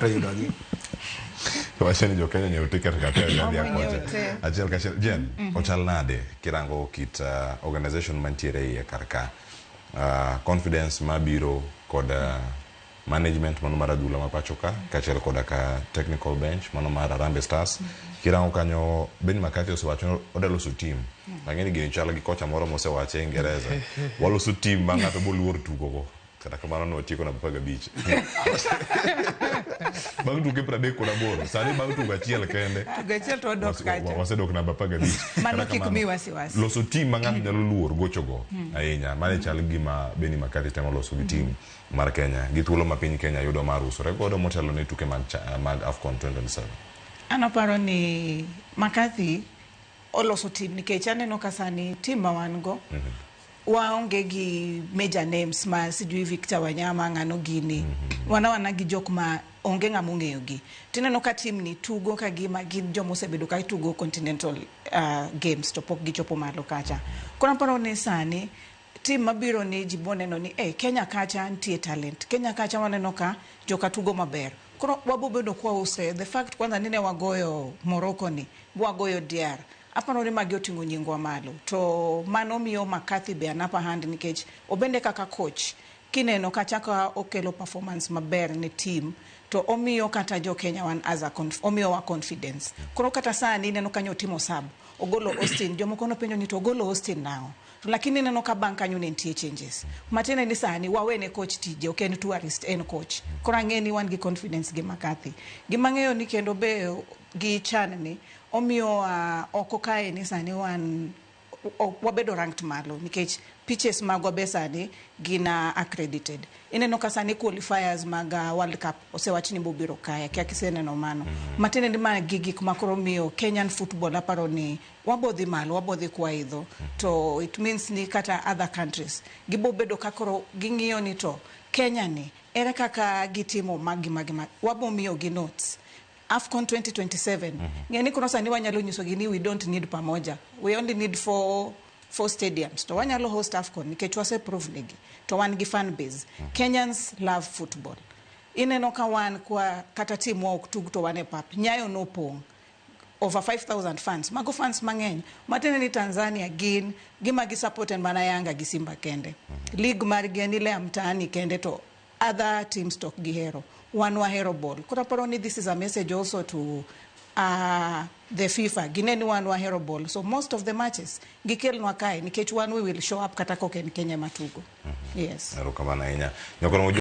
Rayudogi. Wacheni jo Kenya nyew ticket ka tele ya kwacha. Achiel ka achiel Jen, ochal nade kirango kit organization mantiere iye karka. Confidence mabiro kod management mano mar adhula mapachoka kachiel koda ka technical bench mano mar Harambee Stars. Kirango kanyo Ben McCarthy osewacho odaloso team. Mangeni gini chala gi kocha moro mosewache Ingereza. Waloso team ma ngato boluor tugo go. Kata kamano no tieko na paga beach. Bang tuke prade kuna boro. Sani bang tuga chiel kende. Tuga chiel to dok kacha. Wase dok na paga beach. Mano kikumi wasi. Loso team mangat nyalo luor gocho go. Ahinya. Mane chal gima Benny McCarthy temo loso gi team mar Kenya. Githuolo ma piny Kenya yudo mar uso. Rekodo motelo ne tuke mag AFCON 2027. Anaparo ni McCarthy oloso team nikech aneno kasani team mawango. Waonge gi major names ma sijui Victor Wanyama ngano gini wana gi jok ma onge ngamo ngeyo gi tineno ka team ni tugo ka gima gin jomo sebedo ka tugo continental games to pok gi chopo malo kacha kona paro ne sani team mabiro ni jibone no ni Kenya kacha antie talent Kenya kacha waneno ka joka tugo maber kono wabobedo kwa use the fact kwanza nine wagoyo Morocco ni wagoyo DR apano ni magi otingo nyingwa malo to mano miyo McCarthy be an upper hand nikech obende kaka coach kineno kachaka okelo performance maber ne team to omiyo kata jo Kenya wan as a omiyo wa confidence koro kata sani neno kanyo timo sub ogolo Austin jomo kono penjo ni to ogolo Austin nao lakini neno ka banka nyu nentie changes matene ni sani wawene coach tije oken tourist en coach koro angeni wan gi confidence gi McCarthy gimangeyo ni kendo be gi chan ni omiyo oko kae ni sani wan wabedo ranked malo nikech pitches mag wabesani gina accredited ineno kasani qualifiers mag World Cup osewach ni bobiro kaya kia kiseneno mano matene ni ma gigik makoro miyo Kenyan football aparo ni wabodhi malo wabodhi kwa idho to it means ni kata other countries gibobedo kakoro gingiyo ni to Kenya ni ere kaka gitimo magi wabomiyo gi notes AFCON 2027 ngeni kono sani wanyalo nyiso gini we don't need pamoja we only need four stadiums to wanyalo host AFCON nikech wase prove nigi to wan gi fan base Kenyans love football ineno ka wan kwa kata team wa tug to wane pap Nyayo no pong over 5,000 fans mago fans mangeny matene ni Tanzania gin gima gi support en mana Yanga gi Simba kende league mar genile amtani kende to other teams talk gihero one wahero ball kora paro ni this is a message also to the FIFA gineni one wahero ball so most of the matches gikel nwa kai nikech one we will show up kata koken Kenya matugo yes Erokamana inya